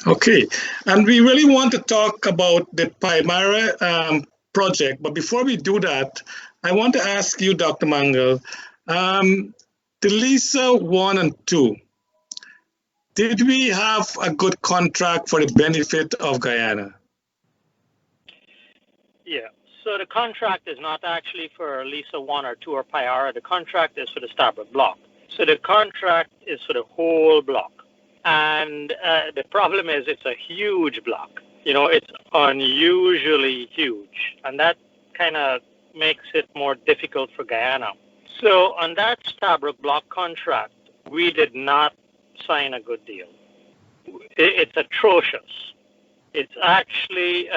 Okay, and we really want to talk about the Payara project, but before we do that, I want to ask you, Dr. Mangal, the Lisa 1 and 2, did we have a good contract for the benefit of Guyana? Yeah. So the contract is not actually for Lisa 1 or 2 or Payara. The contract is for the Stabroek Block. So the contract is for the whole block. And the problem is it's a huge block. It's unusually huge. And that kind of makes it more difficult for Guyana. So on that Stabroek Block contract, we did not sign a good deal. It's atrocious. It's actually,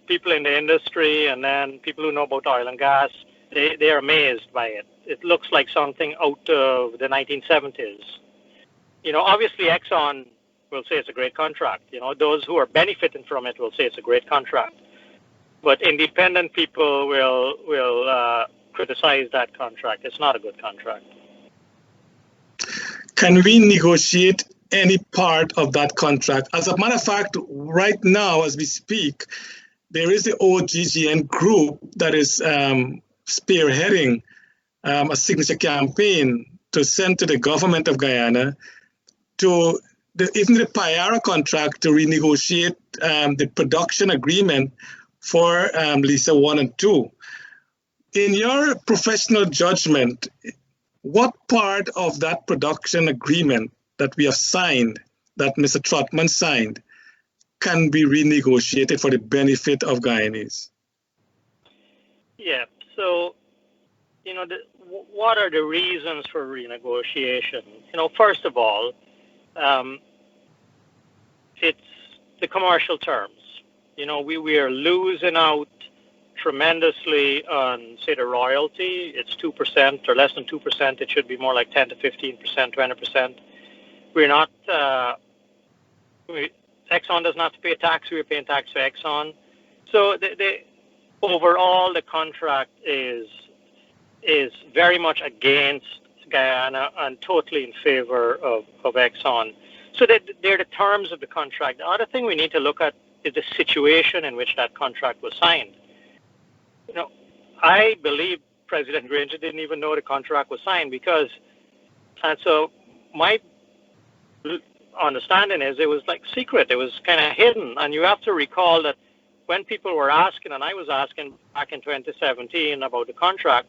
people in the industry and then people who know about oil and gas, they are amazed by it. It looks like something out of the 1970s. Obviously Exxon will say it's a great contract. Those who are benefiting from it will say it's a great contract. But independent people will criticize that contract. It's not a good contract. Can we negotiate any part of that contract? As a matter of fact, right now, as we speak, there is the OGGN group that is spearheading a signature campaign to send to the government of Guyana to even the Payara contract to renegotiate the production agreement for Lisa 1 and 2. In your professional judgment, what part of that production agreement that we have signed, that Mr. Trotman signed, can be renegotiated for the benefit of Guyanese? Yeah, so, what are the reasons for renegotiation? First of all, it's the commercial terms. We are losing out tremendously on, say, the royalty. It's 2% or less than 2%. It should be more like 10 to 15%, 20%. We're not, Exxon does not pay tax. We're paying tax to Exxon. So overall, the contract is very much against Guyana and totally in favor of Exxon. So they're the terms of the contract. The other thing we need to look at is the situation in which that contract was signed. I believe President Granger didn't even know the contract was signed and so my understanding is it was like secret. It was kind of hidden. And you have to recall that when people were asking, and I was asking back in 2017 about the contract,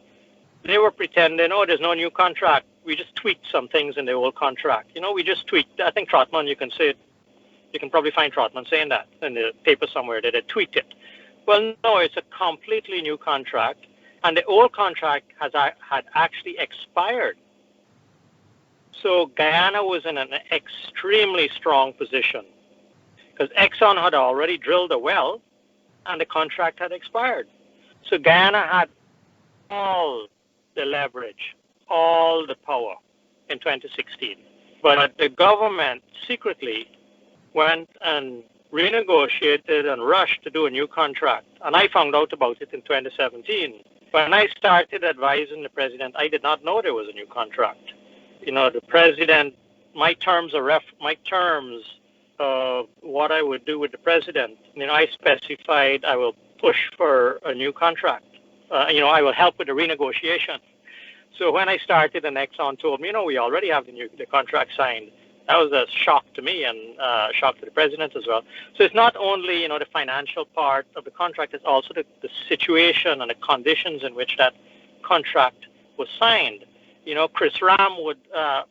they were pretending, there's no new contract. We just tweaked some things in the old contract. We just tweaked. I think Trotman, you can say it. You can probably find Trotman saying that in the paper somewhere that they tweaked it. Well, no, it's a completely new contract, and the old contract had actually expired. So Guyana was in an extremely strong position because Exxon had already drilled a well, and the contract had expired. So Guyana had all the leverage, all the power in 2016. But the government secretly went and renegotiated and rushed to do a new contract. And I found out about it in 2017. When I started advising the president, I did not know there was a new contract. The president, my terms of what I would do with the president, I specified I will push for a new contract. I will help with the renegotiation. So when I started and Exxon told me, we already have the contract signed, that was a shock to me and a shock to the president as well. So it's not only, the financial part of the contract, it's also the situation and the conditions in which that contract was signed. Chris Ram would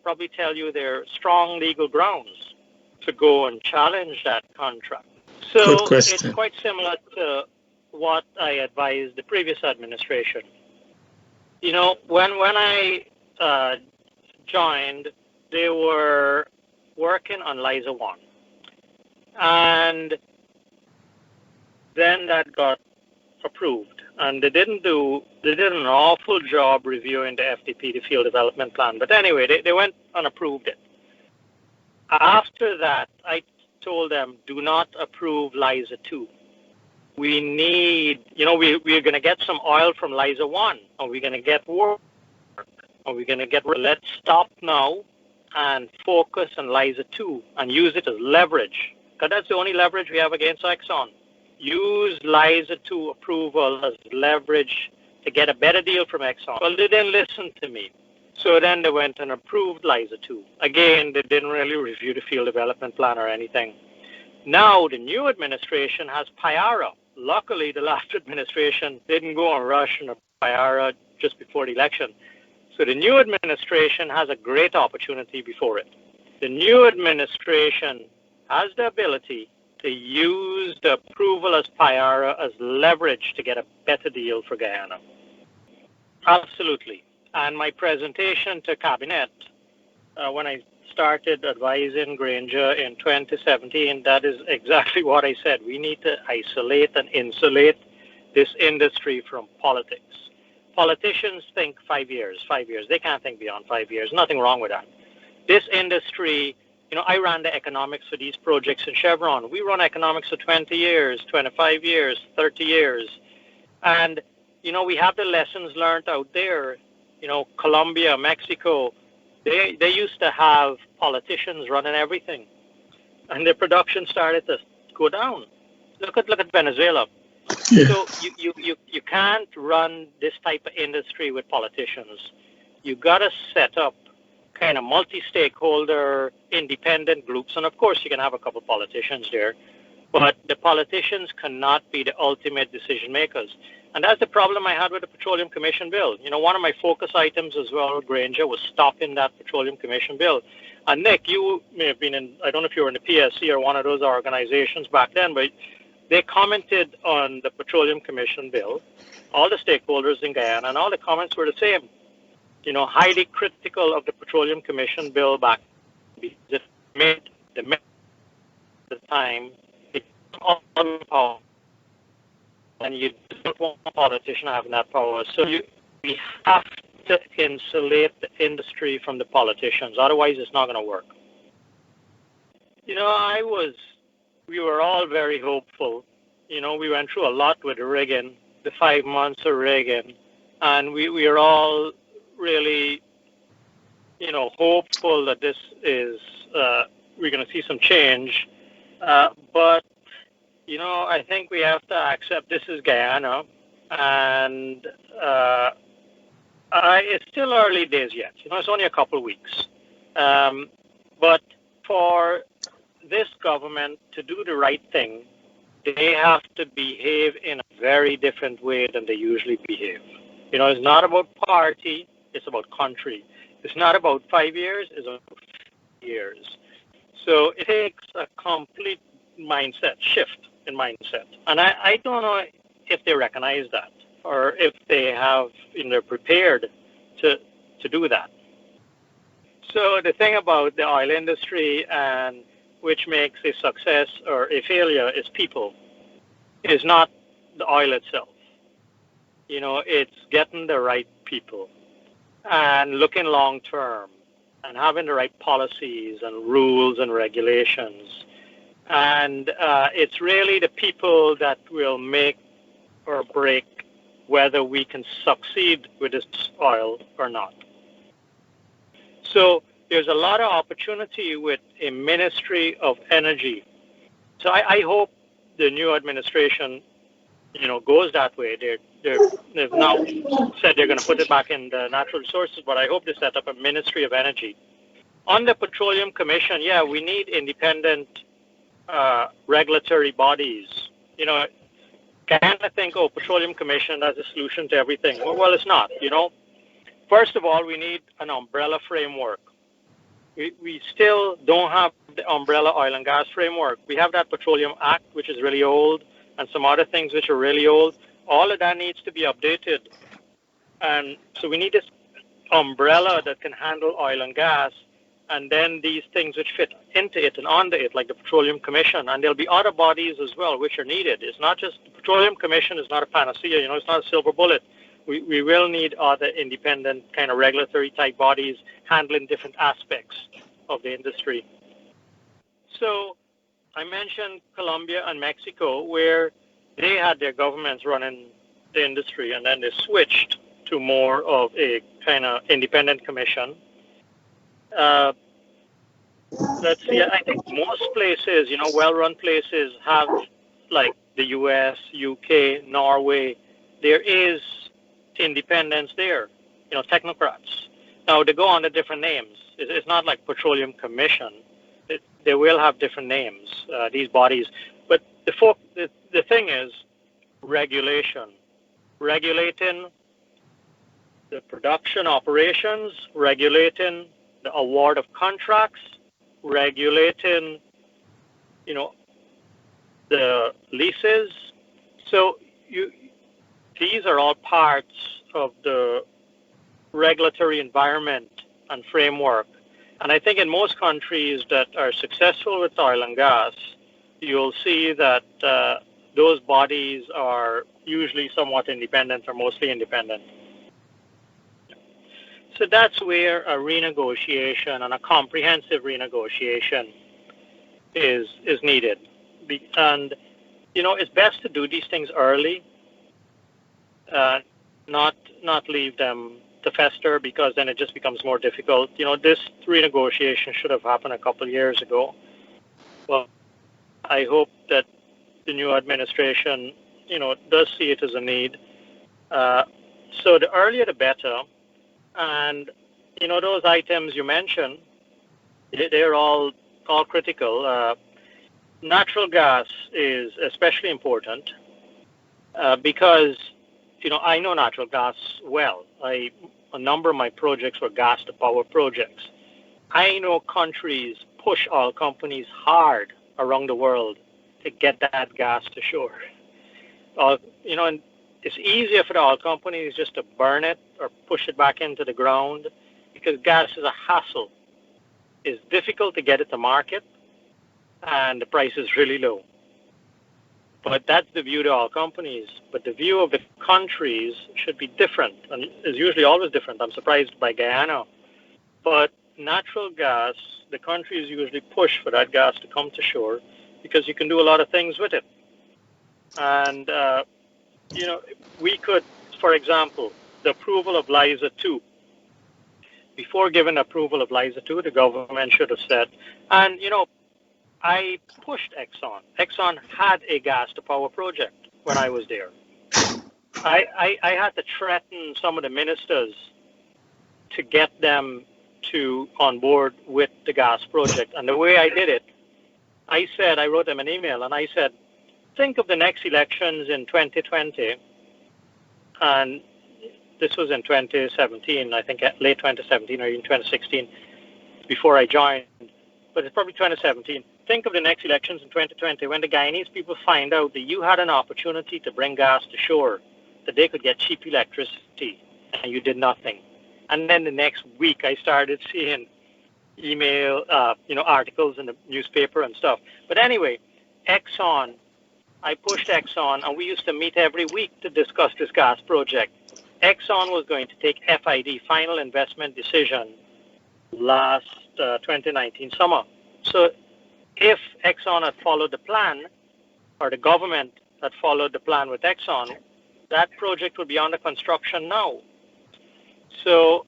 probably tell you there are strong legal grounds to go and challenge that contract. So it's quite similar to what I advised the previous administration. When I joined, they were working on Liza 1. And then that got approved. And they did an awful job reviewing the FDP, the Field Development Plan. But anyway, they went and approved it. After that, I told them, do not approve Liza 2. We need, we're going to get some oil from Liza 1. Are we going to get work? Are we going to get, let's stop now and focus on Liza 2 and use it as leverage, because that's the only leverage we have against Exxon. Use Liza 2 approval as leverage to get a better deal from Exxon. Well, they didn't listen to me. So then they went and approved Liza 2. Again, they didn't really review the field development plan or anything. Now the new administration has Payara. Luckily, the last administration didn't go and rush on Payara just before the election. So the new administration has a great opportunity before it. The new administration has the ability to use the approval as Payara as leverage to get a better deal for Guyana. Absolutely. And my presentation to Cabinet, when I started advising Granger in 2017, that is exactly what I said. We need to isolate and insulate this industry from politics. Politicians think 5 years. They can't think beyond 5 years. Nothing wrong with that. This industry, I ran the economics for these projects in Chevron. We run economics for 20 years, 25 years, 30 years. And, we have the lessons learned out there. Colombia, Mexico, they used to have politicians running everything. And their production started to go down. Look at Venezuela. Yeah. So you can't run this type of industry with politicians. You got to set up kind of multi-stakeholder independent groups. And of course, you can have a couple of politicians there. But the politicians cannot be the ultimate decision makers. And that's the problem I had with the Petroleum Commission bill. One of my focus items as well, Granger, was stopping that Petroleum Commission bill. And Nick, you may have been in, I don't know if you were in the PSC or one of those organizations back then, but they commented on the Petroleum Commission bill, all the stakeholders in Guyana, and all the comments were the same. Highly critical of the Petroleum Commission bill back because it made the time it all power, and you don't want a politician having that power. So we have to insulate the industry from the politicians. Otherwise, it's not going to work. We were all very hopeful. We went through a lot with Reagan, the 5 months of Reagan, and we are all really, hopeful that this is, we're going to see some change. But, I think we have to accept this is Guyana, and it's still early days yet. It's only a couple of weeks. But for this government to do the right thing, they have to behave in a very different way than they usually behave. It's not about party, it's about country. It's not about 5 years, it's about 5 years. So it takes a complete shift in mindset. And I don't know if they recognize that or if they have, they're prepared to do that. So the thing about the oil industry and which makes a success or a failure is people. It's not the oil itself. It's getting the right people and looking long term and having the right policies and rules and regulations. And it's really the people that will make or break whether we can succeed with this oil or not. So there's a lot of opportunity with a Ministry of Energy. So I hope the new administration, goes that way. They've now said they're going to put it back in the natural resources, but I hope they set up a Ministry of Energy. On the Petroleum Commission, we need independent regulatory bodies. Guyana think, Petroleum Commission, that's a solution to everything. Well, it's not, First of all, we need an umbrella framework. We still don't have the umbrella oil and gas framework. We have that Petroleum Act, which is really old, and some other things which are really old. All of that needs to be updated. And so we need this umbrella that can handle oil and gas, and then these things which fit into it and under it, like the Petroleum Commission. And there'll be other bodies as well which are needed. It's not just, the Petroleum Commission is not a panacea, it's not a silver bullet. We will need other independent kind of regulatory type bodies handling different aspects of the industry. So I mentioned Colombia and Mexico, where they had their governments running the industry, and then they switched to more of a kind of independent commission. let's see. I think most places, well-run places have, like the U.S., UK, Norway, there is independence there, technocrats. Now, they go under different names. It's not like Petroleum Commission. They will have different names, these bodies. But the thing is regulation. Regulating the production operations, regulating the award of contracts, regulating, the leases. So these are all parts of the regulatory environment and framework. And I think in most countries that are successful with oil and gas, you'll see that those bodies are usually somewhat independent or mostly independent. So that's where a renegotiation and a comprehensive renegotiation is needed. And, it's best to do these things early, not leave them to fester, because then it just becomes more difficult. This renegotiation should have happened a couple of years ago. Well, I hope that the new administration, does see it as a need. So the earlier the better. And, those items you mentioned, they're all critical. Natural gas is especially important because, I know natural gas well. A number of my projects were gas-to-power projects. I know countries push oil companies hard around the world to get that gas to shore. And it's easier for the oil companies just to burn it or push it back into the ground because gas is a hassle. It's difficult to get it to market, and the price is really low. But that's the view of the oil companies. But the view of the countries should be different, and is usually always different. I'm surprised by Guyana. But natural gas, the countries usually push for that gas to come to shore because you can do a lot of things with it. And, we could, for example, the approval of Liza 2. Before giving approval of Liza 2, the government should have said, and, I pushed Exxon. Exxon had a gas-to-power project when I was there. I had to threaten some of the ministers to get them on board with the gas project. And the way I did it, I wrote them an email, and I said, think of the next elections in 2020, and this was in 2017, I think late 2017 or even 2016, before I joined, but it's probably 2017. Think of the next elections in 2020 when the Guyanese people find out that you had an opportunity to bring gas to shore, that they could get cheap electricity, and you did nothing. And then the next week, I started seeing email, articles in the newspaper and stuff. But anyway, Exxon, I pushed Exxon, and we used to meet every week to discuss this gas project. Exxon was going to take FID, final investment decision, last 2019 summer. So if Exxon had followed the plan, or the government had followed the plan with Exxon, that project would be under construction now. So,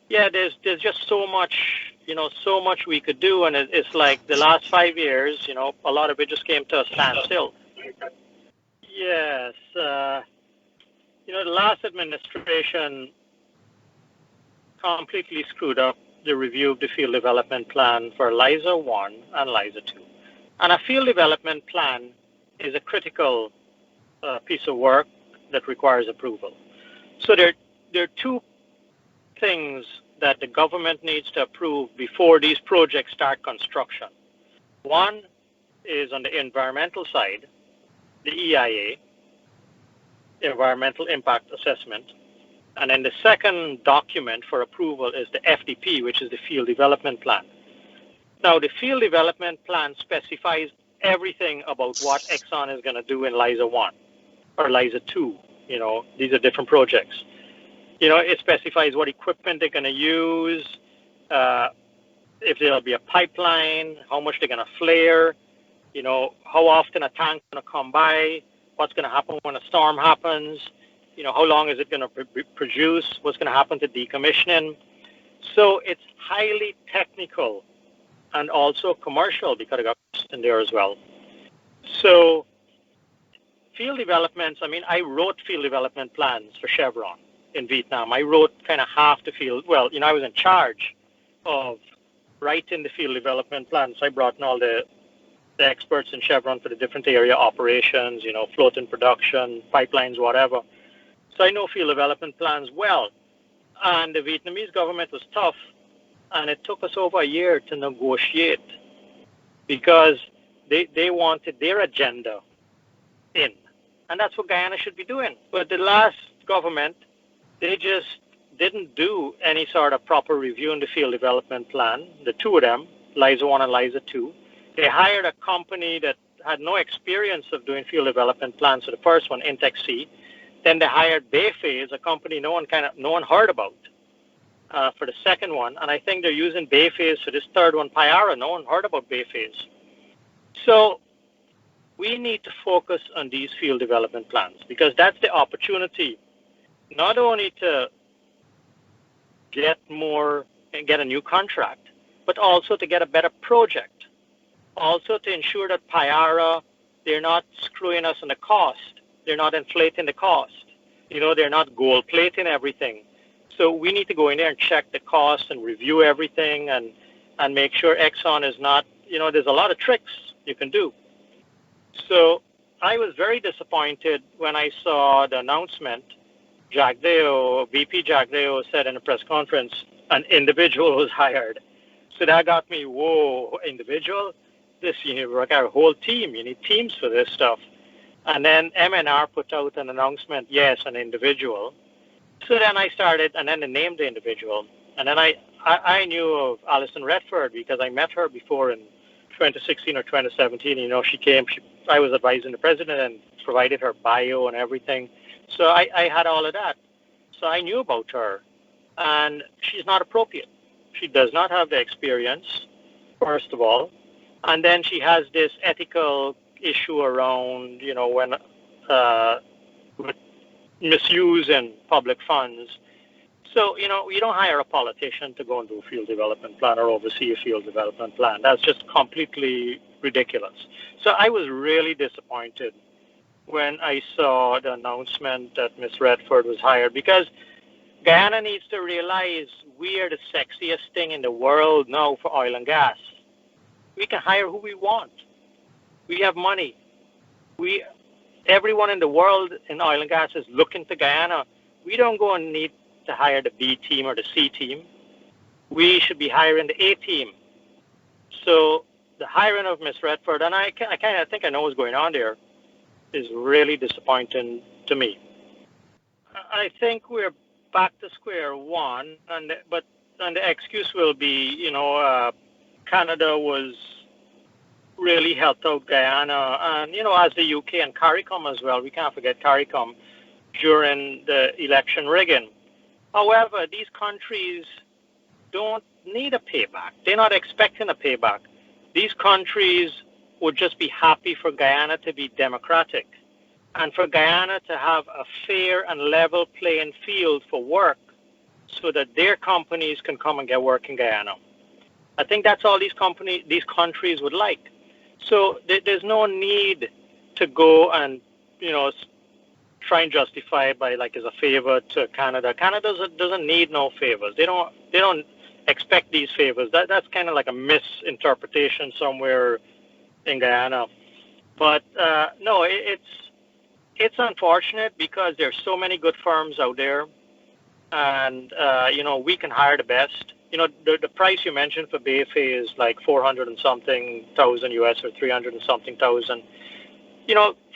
there's just so much, so much we could do, and it's like the last 5 years, a lot of it just came to a standstill. Yes, the last administration completely screwed up the review of the field development plan for Liza 1 and Liza 2. And a field development plan is a critical piece of work that requires approval. So there are two things that the government needs to approve before these projects start construction. One is on the environmental side, the EIA, Environmental Impact Assessment. And then the second document for approval is the FDP, which is the Field Development Plan. Now, the Field Development Plan specifies everything about what Exxon is going to do in Liza 1 or Liza 2. These are different projects. It specifies what equipment they're going to use, if there'll be a pipeline, how much they're going to flare, how often a tank's going to come by, what's going to happen when a storm happens, how long is it going to produce, what's going to happen to decommissioning. So it's highly technical and also commercial because I got in there as well. So field developments, I mean, I wrote field development plans for Chevron in Vietnam. I wrote kind of half the field. Well, I was in charge of writing the field development plans. I brought in all the experts in Chevron for the different area operations, floating production, pipelines, whatever. So I know field development plans well. And the Vietnamese government was tough, and it took us over a year to negotiate because they wanted their agenda in. And that's what Guyana should be doing. But the last government, they just didn't do any sort of proper review in the field development plan, the two of them, Liza 1 and Liza 2. They hired a company that had no experience of doing field development plans for the first one, Intex C. Then they hired Bayphase, a company no one heard about, for the second one. And I think they're using Bayphase for this third one, Payara. No one heard about Bayphase. So we need to focus on these field development plans because that's the opportunity not only to get more and get a new contract, but also to get a better project. Also to ensure that Payara, they're not screwing us on the cost. They're not inflating the cost. They're not gold plating everything. So we need to go in there and check the cost and review everything and make sure Exxon is not, there's a lot of tricks you can do. So I was very disappointed when I saw the announcement. VP Jagdeo said in a press conference, an individual was hired. So that got me, whoa, individual? You work out a whole team. You need teams for this stuff. And then MNR put out an announcement, yes, an individual. So then I started, and then they named the individual. And then I knew of Alison Redford because I met her before in 2016 or 2017. She came, I was advising the president and provided her bio and everything. So I had all of that. So I knew about her. And she's not appropriate. She does not have the experience, first of all. And then she has this ethical issue around, when with misuse in public funds. So, you don't hire a politician to go and do a field development plan or oversee a field development plan. That's just completely ridiculous. So I was really disappointed when I saw the announcement that Ms. Redford was hired because Guyana needs to realize we are the sexiest thing in the world now for oil and gas. We can hire who we want. We have money. Everyone in the world in oil and gas is looking to Guyana. We don't go and need to hire the B team or the C team. We should be hiring the A team. So the hiring of Ms. Redford, and I kind of think I know what's going on there, is really disappointing to me. I think we're back to square one, but the excuse will be, Canada was really helped out Guyana, and as the UK and CARICOM as well. We can't forget CARICOM during the election rigging. However, these countries don't need a payback. They're not expecting a payback. These countries would just be happy for Guyana to be democratic and for Guyana to have a fair and level playing field for work so that their companies can come and get work in Guyana. I think that's all these countries would like. So there's no need to go and, try and justify it by as a favor to Canada. Canada doesn't need no favors. They don't expect these favors. That's kind of like a misinterpretation somewhere in Guyana. But no, it's unfortunate because there's so many good firms out there, and we can hire the best. The price you mentioned for Bayphase is like 400 and something thousand US or 300 and something thousand.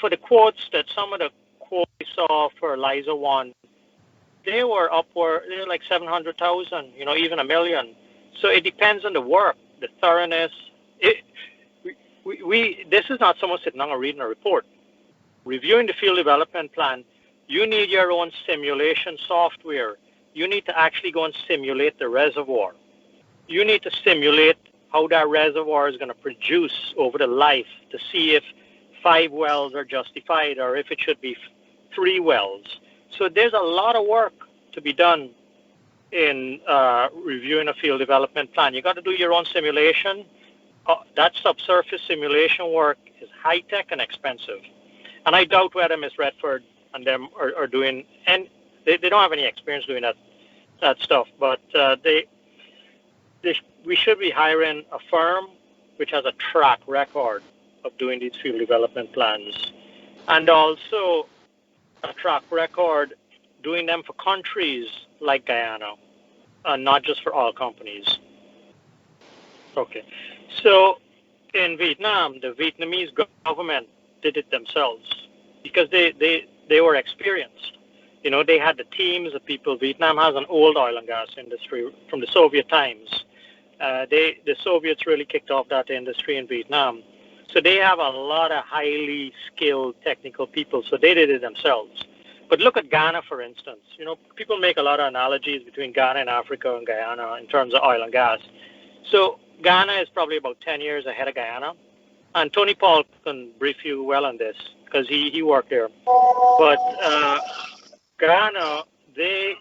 For the quotes that some of the quotes I saw for Liza 1, they were like 700,000, even $1 million. So it depends on the work, the thoroughness. This is not someone sitting down and reading a report. Reviewing the field development plan, you need your own simulation software. You need to actually go and simulate the reservoir. You need to simulate how that reservoir is going to produce over the life to see if 5 wells are justified or if it should be 3 wells. So there's a lot of work to be done in reviewing a field development plan. You got to do your own simulation. that subsurface simulation work is high-tech and expensive. And I doubt whether Ms. Redford and them are doing, and they don't have any experience doing that stuff, but we should be hiring a firm which has a track record of doing these field development plans, and also a track record doing them for countries like Guyana, and not just for all companies. Okay. So in Vietnam, the Vietnamese government did it themselves because they were experienced. You know, they had the teams of people. Vietnam has an old oil and gas industry from the Soviet times. The Soviets really kicked off that industry in Vietnam. So they have a lot of highly skilled technical people. So they did it themselves. But look at Ghana, for instance. You know, people make a lot of analogies between Ghana and Africa and Guyana in terms of oil and gas. So Ghana is probably about 10 years ahead of Guyana. And Tony Paul can brief you well on this because he worked there. But Guyana, they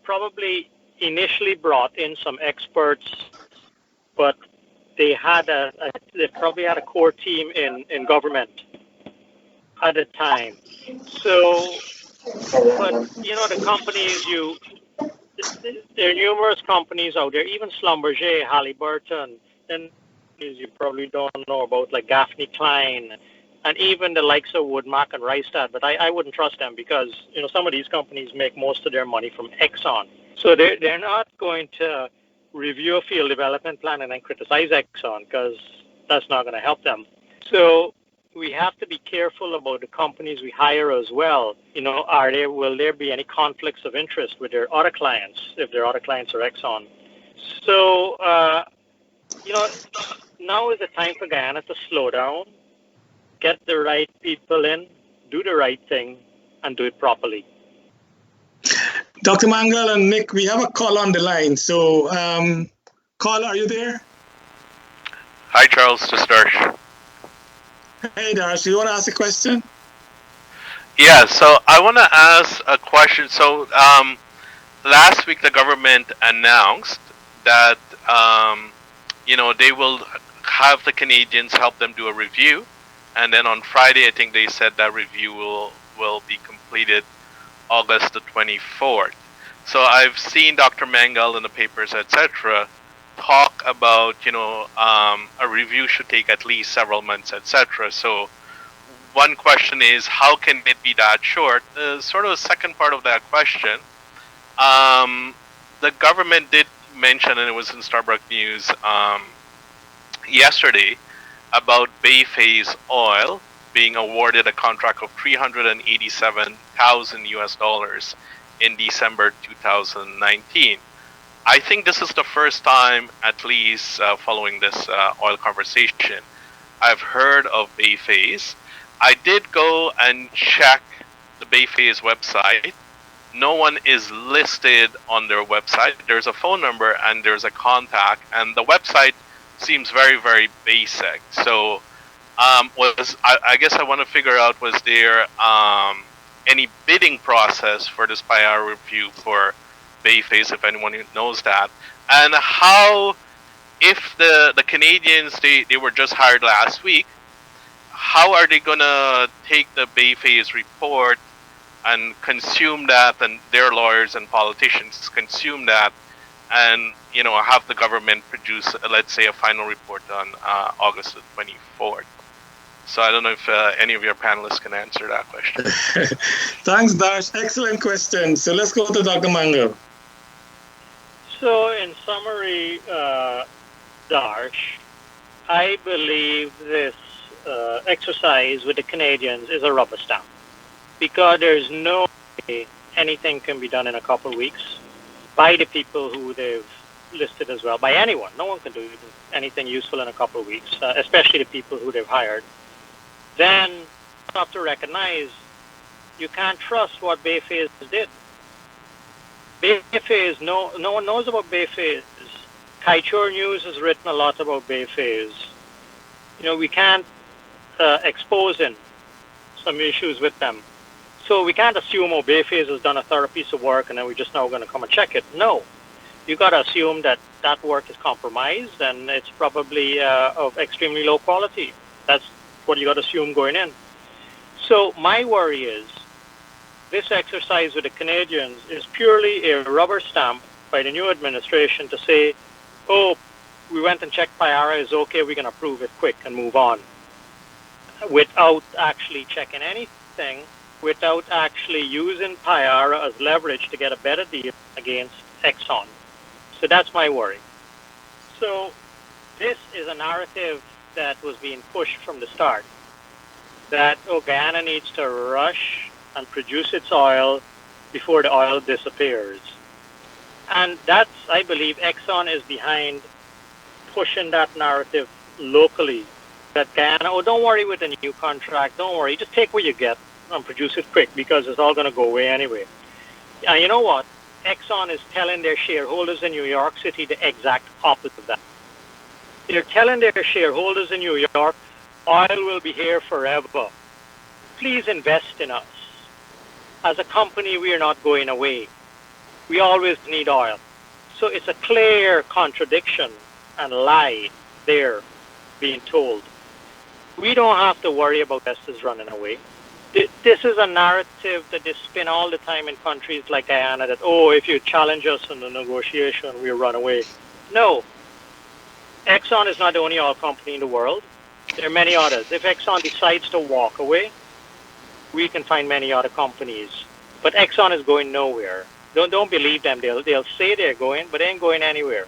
probably initially brought in some experts, but they probably had a core team in government at the time. So, but you know, the companies there are numerous companies out there, even Schlumberger, Halliburton, and you probably don't know about, like Gaffney Klein, and even the likes of Woodmac and Rystad, but I wouldn't trust them because, you know, some of these companies make most of their money from Exxon. So they're not going to review a field development plan and then criticize Exxon because that's not going to help them. So we have to be careful about the companies we hire as well. You know, will there be any conflicts of interest with their other clients if their other clients are Exxon? So, you know, now is the time for Guyana to slow down, get the right people in, do the right thing, and do it properly. Dr. Mangal and Nick, we have a call on the line. So, call, are you there? Hi, Charles. This is Darsh. Hey, Darsh, you want to ask a question? Yeah, so I want to ask a question. So, last week the government announced that, you know, they will have the Canadians help them do a review. And then on Friday, I think they said that review will be completed August the 24th. So I've seen Dr. Mangal in the papers, etc., talk about, you know, a review should take at least several months, etc. So one question is, how can it be that short? Sort of a second part of that question, the government did mention, and it was in Stabroek News yesterday, about Bayphase Oil being awarded a contract of $387,000 US in December 2019. I think this is the first time, at least following this oil conversation, I've heard of Bayphase. I did go and check the Bayphase website. No one is listed on their website. There's a phone number and there's a contact, and the website seems very, very basic. So I guess I want to figure out, was there any bidding process for this Payara review for Bayphase, if anyone knows that? And how, if the Canadians, they were just hired last week, how are they going to take the Bayphase report and consume that, and their lawyers and politicians consume that, and, you know, have the government produce, let's say, a final report on August the 24th? So I don't know if any of your panelists can answer that question. Thanks, Darsh. Excellent question. So let's go to Dr. Mangal. So in summary, Darsh, I believe this exercise with the Canadians is a rubber stamp, because there's no way anything can be done in a couple of weeks by the people who they've listed as well, by anyone. No one can do anything useful in a couple of weeks, especially the people who they've hired. Then you have to recognize you can't trust what Bayphase did. Bayphase, no one knows about Bayphase. Kaichur News has written a lot about Bayphase. You know, we can't expose in some issues with them. So we can't assume, oh, Bayphase has done a thorough piece of work and then we're just now going to come and check it. No. you got to assume that that work is compromised and it's probably of extremely low quality. That's what you got to assume going in. So my worry is this exercise with the Canadians is purely a rubber stamp by the new administration to say, oh, we went and checked Payara, is okay, we can approve it quick and move on, without actually checking anything, without actually using Payara as leverage to get a better deal against Exxon. So that's my worry. So this is a narrative that was being pushed from the start, that Guyana needs to rush and produce its oil before the oil disappears. And that's, I believe, Exxon is behind pushing that narrative locally, that Guyana, don't worry with the new contract, don't worry, just take what you get and produce it quick because it's all going to go away anyway. And you know what? Exxon is telling their shareholders in New York City the exact opposite of that. They're telling their shareholders in New York, oil will be here forever. Please invest in us. As a company, we are not going away. We always need oil. So it's a clear contradiction and lie there being told. We don't have to worry about investors running away. This is a narrative that they spin all the time in countries like Guyana that, if you challenge us in the negotiation, we'll run away. No. Exxon is not the only oil company in the world. There are many others. If Exxon decides to walk away, we can find many other companies. But Exxon is going nowhere. Don't believe them. They'll say they're going, but they ain't going anywhere.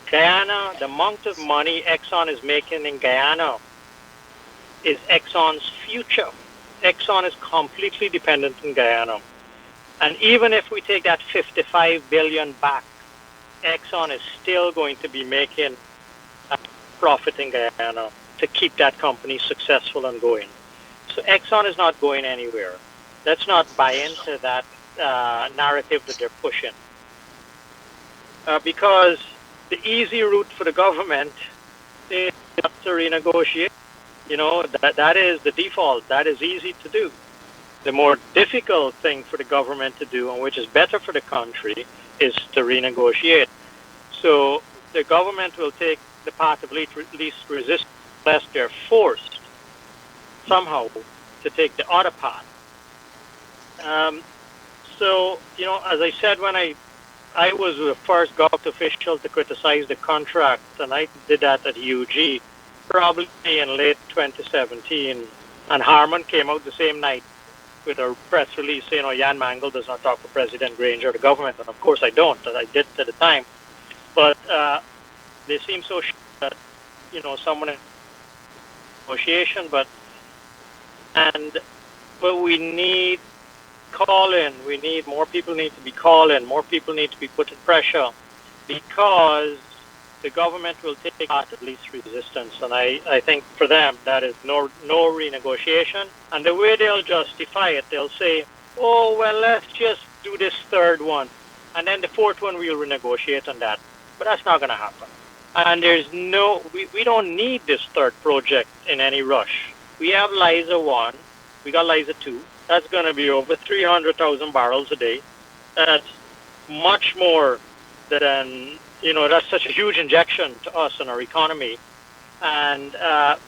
Guyana, the amount of money Exxon is making in Guyana is Exxon's future. Exxon is completely dependent on Guyana. And even if we take that 55 billion back, Exxon is still going to be making a profit in Guyana to keep that company successful and going. So Exxon is not going anywhere. Let's not buy into that narrative that they're pushing. Because the easy route for the government is to renegotiate. That is the default. That is easy to do. The more difficult thing for the government to do, and which is better for the country, is to renegotiate. So the government will take the path of least resistance unless they're forced somehow to take the other path. As I said, when I was the first government official to criticize the contract, and I did that at UG, probably in late 2017, and Harman came out the same night with a press release saying, Jan Mangle does not talk for President Granger or the government, and of course I don't, as I did at the time. But they seem so sure that, someone in negotiation, but we need call-in. More people need to be call-in. More people need to be put in pressure because the government will take part of least resistance. And I think for them, that is no renegotiation. And the way they'll justify it, they'll say, let's just do this third one. And then the fourth one, we'll renegotiate on that. But that's not going to happen. And we don't need this third project in any rush. We have Liza 1. We got Liza 2. That's going to be over 300,000 barrels a day. That's much more than, that's such a huge injection to us and our economy. And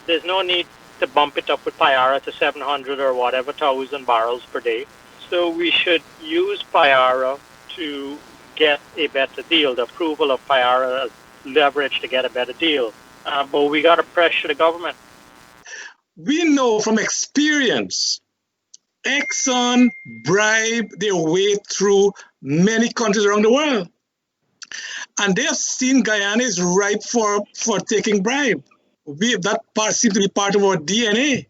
there's no need to bump it up with Payara to 700 or whatever thousand barrels per day. So we should use Payara to get a better deal, the approval of Payara as leverage to get a better deal. But we got to pressure the government. We know from experience, Exxon bribed their way through many countries around the world. And they have seen Guyana is ripe for taking bribe. That part seems to be part of our DNA.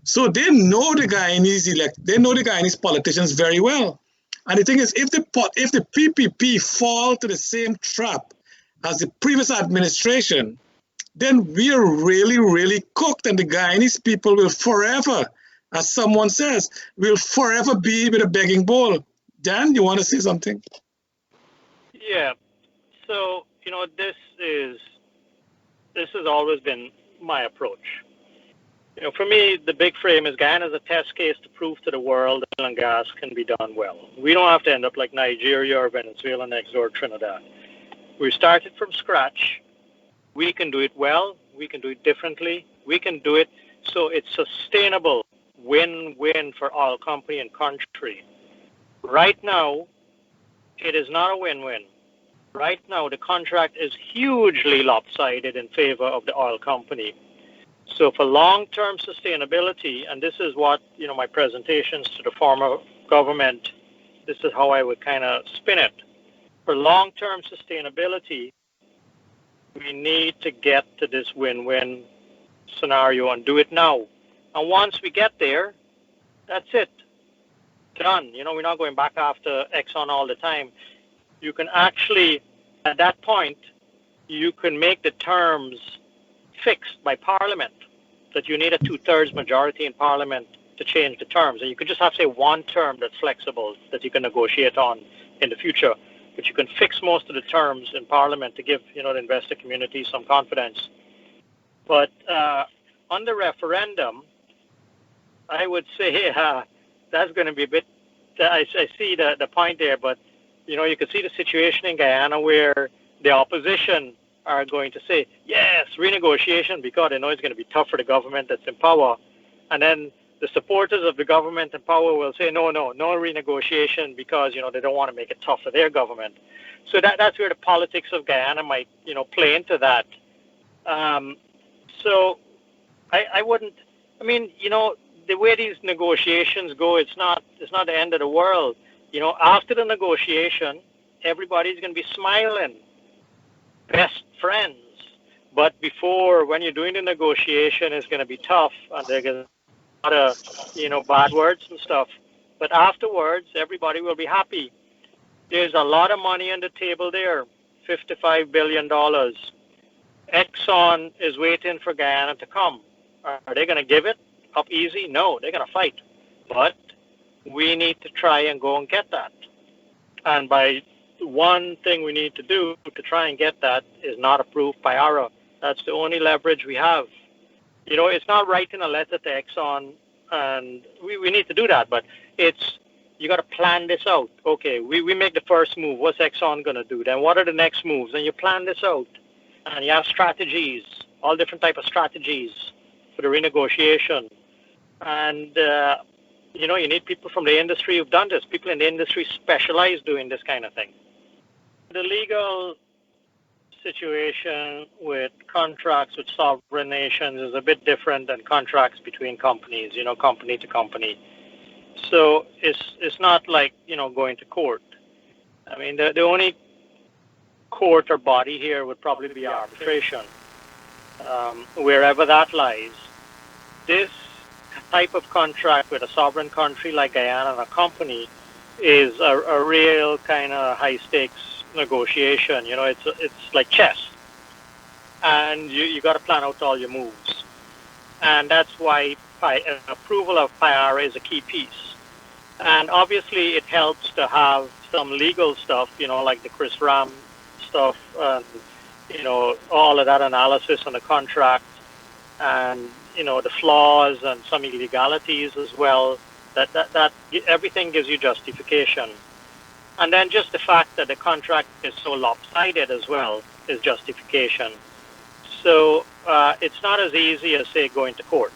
So they know the Guyanese politicians very well. And the thing is, if the PPP fall to the same trap as the previous administration, then we are really, really cooked, and the Guyanese people will forever, as someone says, will forever be with a begging bowl. Dan, you want to say something? Yeah. So, this has always been my approach. For me, the big frame is Guyana is a test case to prove to the world that oil and gas can be done well. We don't have to end up like Nigeria or Venezuela next door, Trinidad. We started from scratch. We can do it well. We can do it differently. We can do it so it's sustainable, win-win for oil company and country. Right now, it is not a win-win. Right now, the contract is hugely lopsided in favor of the oil company. So for long-term sustainability, and this is what, my presentations to the former government, this is how I would kind of spin it. For long-term sustainability, we need to get to this win-win scenario and do it now. And once we get there, that's it. Done. We're not going back after Exxon all the time. You can actually, at that point, you can make the terms fixed by Parliament, that you need a 2/3 majority in Parliament to change the terms. And you could just have, say, one term that's flexible that you can negotiate on in the future. But you can fix most of the terms in Parliament to give, the investor community some confidence. But on the referendum, I would say that's going to be a bit, I see the point there, but, you can see the situation in Guyana where the opposition are going to say, yes, renegotiation, because they know it's going to be tough for the government that's in power. And then the supporters of the government in power will say, no renegotiation, because, they don't want to make it tough for their government. So that's where the politics of Guyana might, play into that. So I wouldn't, the way these negotiations go, it's not the end of the world. After the negotiation, everybody's going to be smiling. Best friends. But before, when you're doing the negotiation, it's going to be tough, and they're going to a lot of, bad words and stuff. But afterwards, everybody will be happy. There's a lot of money on the table there, $55 billion. Exxon is waiting for Guyana to come. Are they going to give it up easy? No, they're going to fight. But we need to try and go and get that. And by one thing we need to do to try and get that is not approve Payara. That's the only leverage we have. It's not writing a letter to Exxon, and we need to do that, but you got to plan this out. Okay, we make the first move. What's Exxon going to do? Then what are the next moves? And you plan this out. And you have strategies, all different type of strategies for the renegotiation. And, you need people from the industry who've done this. People in the industry specialize doing this kind of thing. The legal situation with contracts with sovereign nations is a bit different than contracts between companies, company to company. So it's not like, going to court. The only court or body here would probably be arbitration. Wherever that lies, this type of contract with a sovereign country like Guyana and a company is a real kind of high stakes negotiation. It's like chess, and you got to plan out all your moves, and that's why approval of Payara is a key piece. And obviously, it helps to have some legal stuff, like the Chris Ram stuff, and all of that analysis on the contract, and the flaws and some illegalities as well. That everything gives you justification. And then just the fact that the contract is so lopsided as well is justification. So it's not as easy as, say, going to court.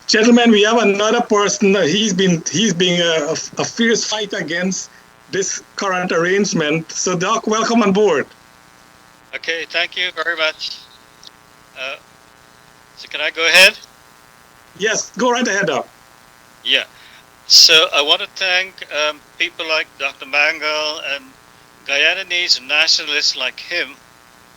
Gentlemen, we have another person. He's being a fierce fight against this current arrangement. So, Doc, welcome on board. Okay, thank you very much. So can I go ahead? Yes, go right ahead, Doc. Yeah. So I want to thank people like Dr. Mangal and Guyanese nationalists like him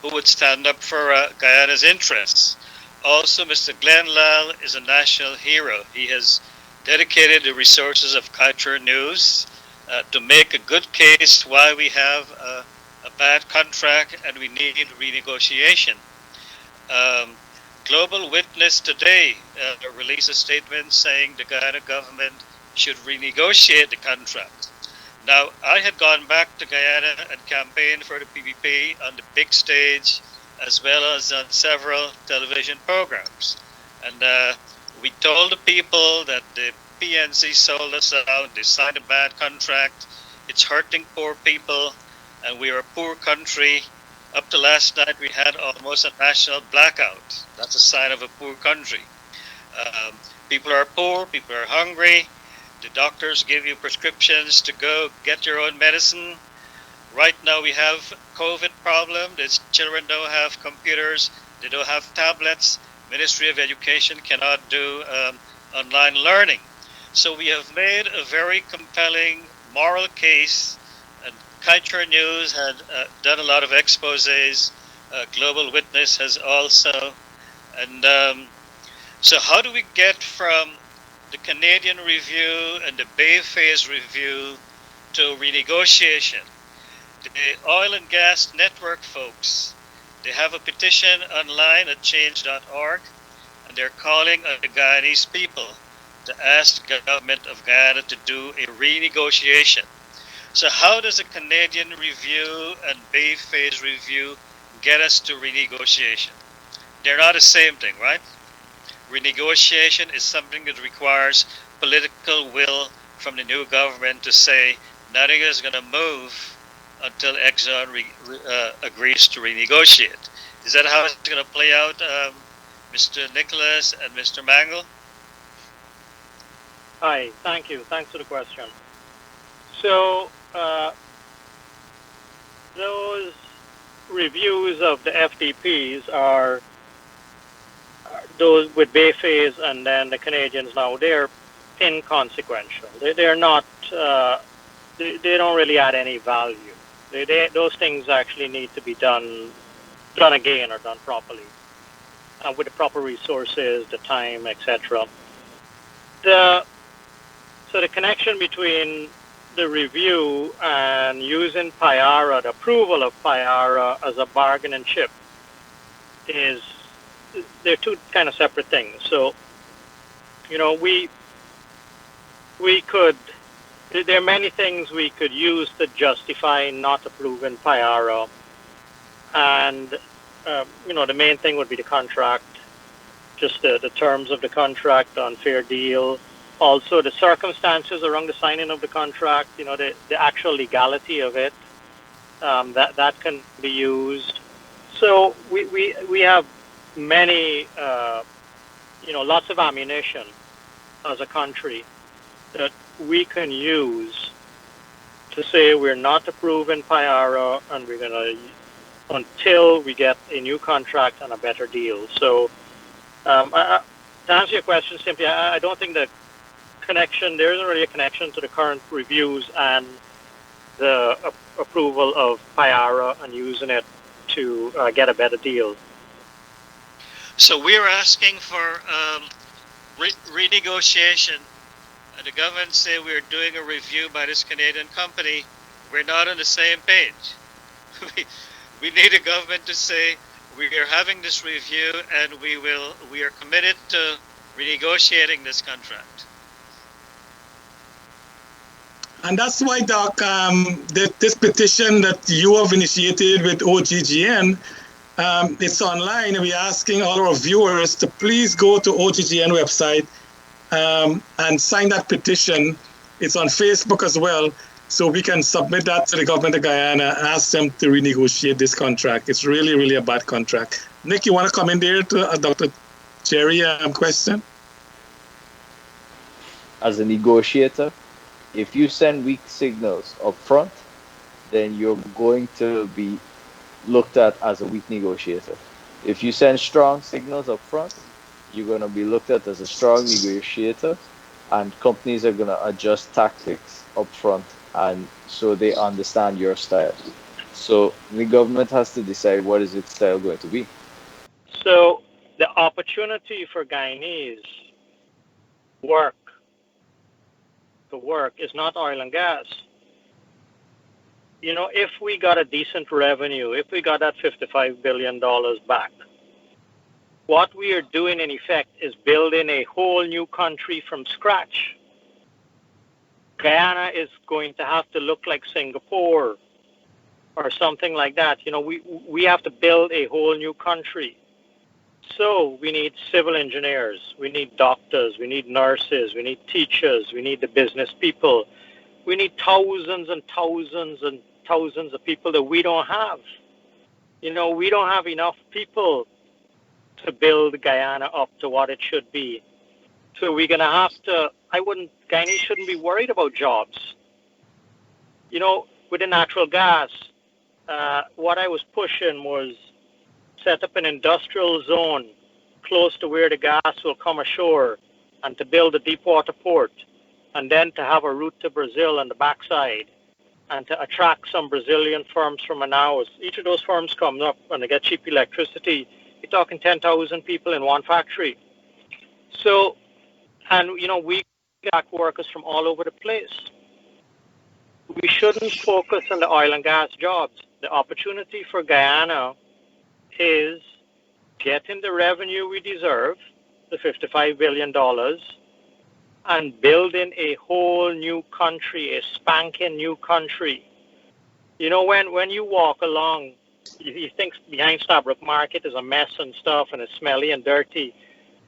who would stand up for Guyana's interests. Also, Mr. Glenn Lal is a national hero. He has dedicated the resources of Culture News to make a good case why we have a bad contract and we need renegotiation. Global Witness today released a statement saying the Guyana government should renegotiate the contract. Now, I had gone back to Guyana and campaigned for the PPP on the big stage as well as on several television programs. And we told the people that the PNC sold us out, they signed a bad contract, it's hurting poor people, and we are a poor country. Up to last night, we had almost a national blackout. That's a sign of a poor country. People are poor, people are hungry. The doctors give you prescriptions to go get your own medicine. Right now we have COVID problem. The children don't have computers. They don't have tablets. Ministry of Education cannot do online learning. So we have made a very compelling moral case. And Culture News had done a lot of exposés. Global Witness has also. And so how do we get from the Canadian review and the Bay Phase review to renegotiation? The Oil and Gas Network folks, they have a petition online at change.org, and they're calling on the Guyanese people to ask the Government of Guyana to do a renegotiation. So how does the Canadian review and Bay Phase review get us to renegotiation? They're not the same thing, right? Renegotiation is something that requires political will from the new government to say nothing is going to move until Exxon agrees to renegotiate. Is that how it's going to play out, Mr. Nicholas and Mr. Mangle? Hi, thank you. Thanks for the question. So those reviews of the FDPs are those with Bay Phase and then the Canadians now, they're inconsequential. They're not, they don't really add any value. Those things actually need to be done again or done properly with the proper resources, the time, etc. So the connection between the review and using Payara, the approval of Payara as a bargaining chip, is they're two kind of separate things. So, you know, we could. There are many things we could use to justify not approving Payara, and you know, the main thing would be the contract, just the terms of the contract, the unfair deal, also the circumstances around the signing of the contract. You know, the actual legality of it, that can be used. So we have many, you know, lots of ammunition as a country that we can use to say we're not approving Payara and we're going to, until we get a new contract and a better deal. So to answer your question simply, I don't think the connection, there isn't really a connection to the current reviews and the approval of Payara and using it to get a better deal. So we're asking for renegotiation. And the government say we're doing a review by this Canadian company. We're not on the same page. We need a government to say we are having this review and we are committed to renegotiating this contract. And that's why, Doc, this petition that you have initiated with OGGN, it's online. We're asking all our viewers to please go to OGGN website and sign that petition. It's on Facebook as well, so we can submit that to the Government of Guyana, ask them to renegotiate this contract. It's really, really a bad contract. Nick, you want to come in there to Dr. Jerry question? As a negotiator, if you send weak signals up front, then you're going to be looked at as a weak negotiator. If you send strong signals up front, you're going to be looked at as a strong negotiator, and companies are going to adjust tactics up front, and so they understand your style. So the government has to decide what is its style going to be. So the opportunity for Guyanese to work is not oil and gas. You know, if we got a decent revenue, if we got that $55 billion back, what we are doing in effect is building a whole new country from scratch. Guyana is going to have to look like Singapore or something like that. You know, we have to build a whole new country. So we need civil engineers, we need doctors, we need nurses, we need teachers, we need the business people. We need thousands and thousands and thousands of people that we don't have. We don't have enough people to build Guyana up to what it should be. So we're going to have to, Guyanese shouldn't be worried about jobs. With the natural gas, what I was pushing was set up an industrial zone close to where the gas will come ashore and to build a deep water port and then to have a route to Brazil on the backside and to attract some Brazilian firms from Manaus. Each of those firms comes up and they get cheap electricity. You're talking 10,000 people in one factory. So, we got workers from all over the place. We shouldn't focus on the oil and gas jobs. The opportunity for Guyana is getting the revenue we deserve, the $55 billion, and building a whole new country, a spanking new country. When you walk along, you think behind Stabroek Market is a mess and stuff and it's smelly and dirty.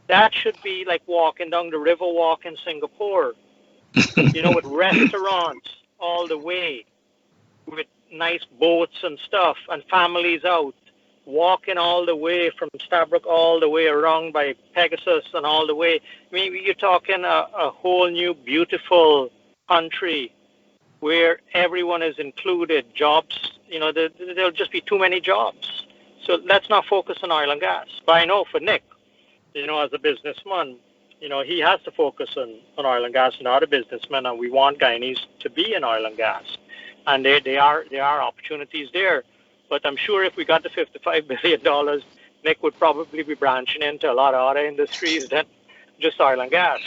That should be like walking down the river walk in Singapore, with restaurants all the way, with nice boats and stuff and families out, walking all the way from Stabroek all the way around by Pegasus and all the way. You're talking a whole new beautiful country where everyone is included. Jobs, there'll just be too many jobs. So let's not focus on oil and gas. But I know for Nick, as a businessman, he has to focus on oil and gas, not a businessman, and we want Guyanese to be in oil and gas. And there are opportunities there. But I'm sure if we got the $55 billion, Nick would probably be branching into a lot of other industries than just oil and gas.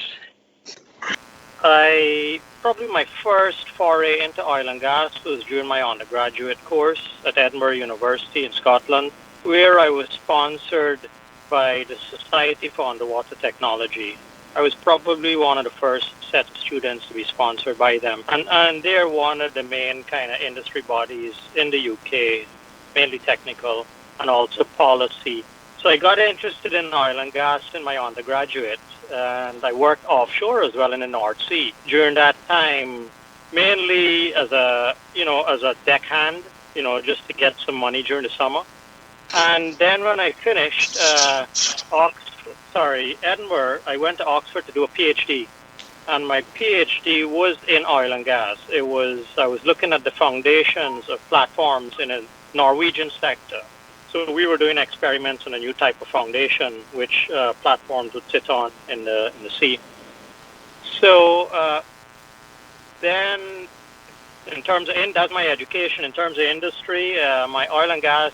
Probably my first foray into oil and gas was during my undergraduate course at Edinburgh University in Scotland, where I was sponsored by the Society for Underwater Technology. I was probably one of the first set of students to be sponsored by them. And they're one of the main kind of industry bodies in the UK, mainly technical and also policy. So I got interested in oil and gas in my undergraduate, and I worked offshore as well in the North Sea. During that time, mainly as a deckhand, just to get some money during the summer. And then when I finished Edinburgh, I went to Oxford to do a PhD. And my PhD was in oil and gas. I was looking at the foundations of platforms in a Norwegian sector. So we were doing experiments on a new type of foundation, which platforms would sit on in the sea. So then, in terms of that's my education. In terms of industry, my oil and gas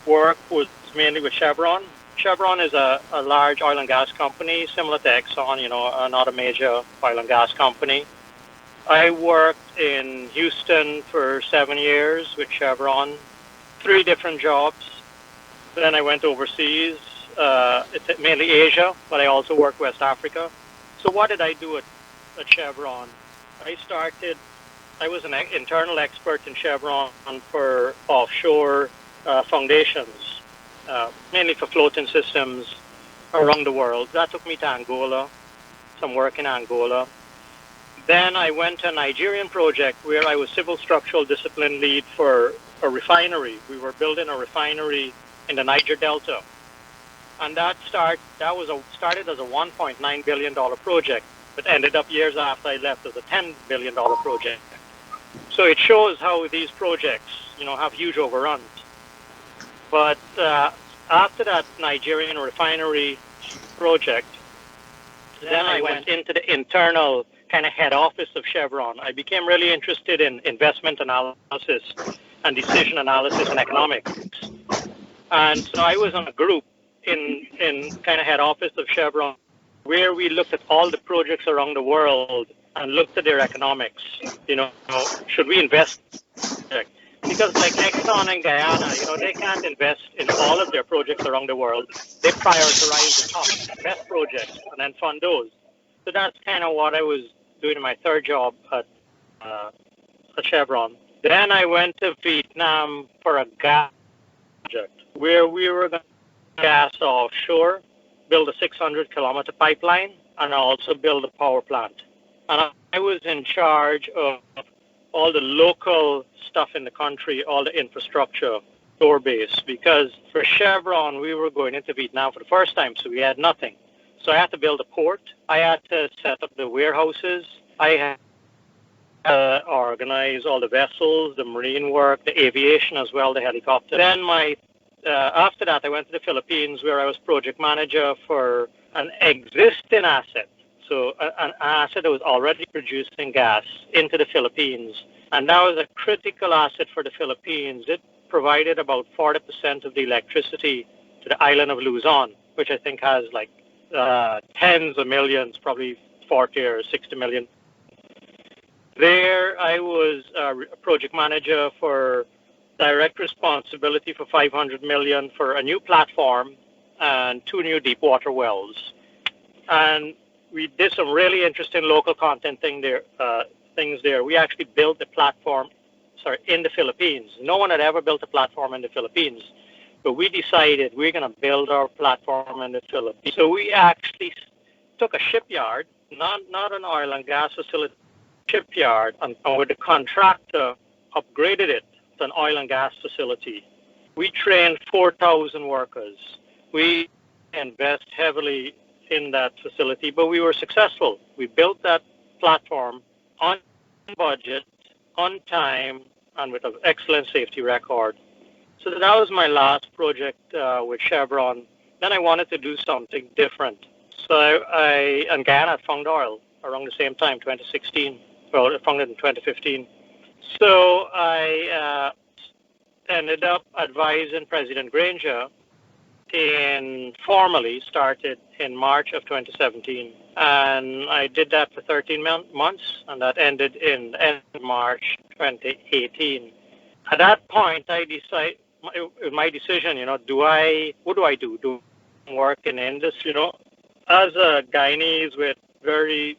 work was mainly with Chevron. Chevron is a large oil and gas company, similar to Exxon, another major oil and gas company. I worked in Houston for 7 years with Chevron, 3 different jobs. Then I went overseas, mainly Asia, but I also worked West Africa. So what did I do at Chevron? I was an internal expert in Chevron for offshore foundations, mainly for floating systems around the world. That took me to Angola, some work in Angola. Then I went to a Nigerian project where I was civil structural discipline lead for a refinery. We were building a refinery in the Niger Delta. And that started as a $1.9 billion project, but ended up years after I left as a $10 billion project. So it shows how these projects, have huge overruns. But after that Nigerian refinery project, then I went into the internal kind of head office of Chevron. I became really interested in investment analysis and decision analysis and economics. And so I was on a group in kind of head office of Chevron where we looked at all the projects around the world and looked at their economics. Should we invest? Because like Exxon and Guyana, they can't invest in all of their projects around the world. They prioritize the top best projects and then fund those. So that's kind of what I was doing in my third job at Chevron. Then I went to Vietnam for a gas project where we were going gas offshore, build a 600-kilometer pipeline, and also build a power plant. And I was in charge of all the local stuff in the country, all the infrastructure, shore base, because for Chevron, we were going into Vietnam for the first time, so we had nothing. So I had to build a port. I had to set up the warehouses. I had to organize all the vessels, the marine work, the aviation as well, the helicopter. Then after that, I went to the Philippines where I was project manager for an existing asset. So an asset that was already producing gas into the Philippines. And that was a critical asset for the Philippines. It provided about 40% of the electricity to the island of Luzon, which I think has like tens of millions, probably 40 or 60 million. There I was a project manager for direct responsibility for 500 million for a new platform and 2 new deep water wells. And we did some really interesting local content things there. We actually built the platform, in the Philippines. No one had ever built a platform in the Philippines, but we decided we're going to build our platform in the Philippines. So we actually took a shipyard, not an oil and gas facility, shipyard, and with the contractor upgraded it to an oil and gas facility. We trained 4,000 workers. We invest heavily in that facility, but we were successful. We built that platform on budget, on time, and with an excellent safety record. So that was my last project with Chevron. Then I wanted to do something different. So and Guyana had found oil around the same time, 2016. Well, it found it in 2015. So I ended up advising President Granger formally started in March of 2017. And I did that for 13 months, and that ended in the end of March 2018. At that point, I decided, my decision, what do I do? Do I work in the industry? As a Guyanese with very,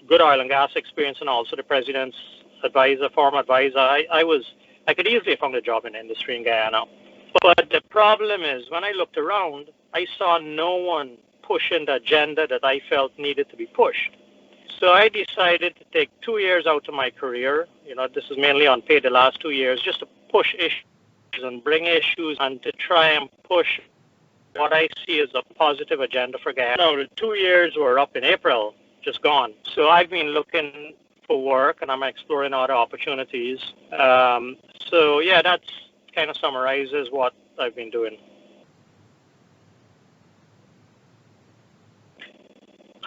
good oil and gas experience, and also the president's advisor, former advisor, I could easily have found a job in the industry in Guyana. But the problem is, when I looked around, I saw no one pushing the agenda that I felt needed to be pushed. So I decided to take 2 years out of my career. This is mainly unpaid the last 2 years, just to push issues and bring issues and to try and push what I see as a positive agenda for Guyana. Now, the 2 years were up in April, just gone. So I've been looking for work, and I'm exploring other opportunities. That kind of summarizes what I've been doing.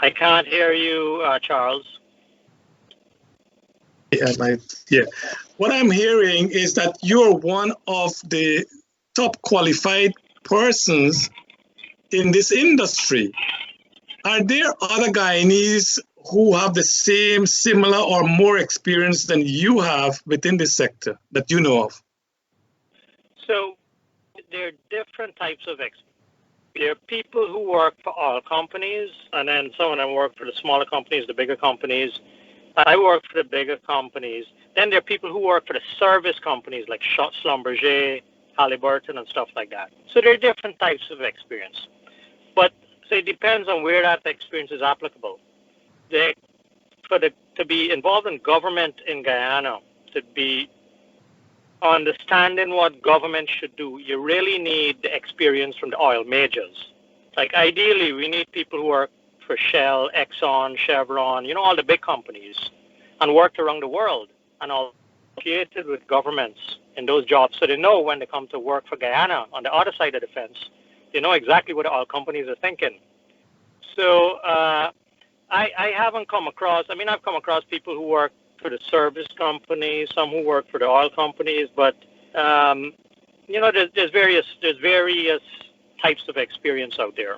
I can't hear you, Charles. Yeah. What I'm hearing is that you're one of the top qualified persons in this industry. Are there other Guyanese who have the same, similar, or more experience than you have within this sector that you know of? So there are different types of experience. There are people who work for oil companies, and then some of them work for the smaller companies, the bigger companies. I work for the bigger companies. Then there are people who work for the service companies like Schlumberger, Halliburton, and stuff like that. So there are different types of experience. But so it depends on where that experience is applicable. To be involved in government in Guyana, to be understanding what government should do, you really need the experience from the oil majors. Like ideally, we need people who work for Shell, Exxon, Chevron, all the big companies, and worked around the world and all associated with governments in those jobs. So they know when they come to work for Guyana on the other side of the fence, they know exactly what the oil companies are thinking. So I haven't come across, I've come across people who work for the service companies, some who work for the oil companies, but there's various types of experience out there.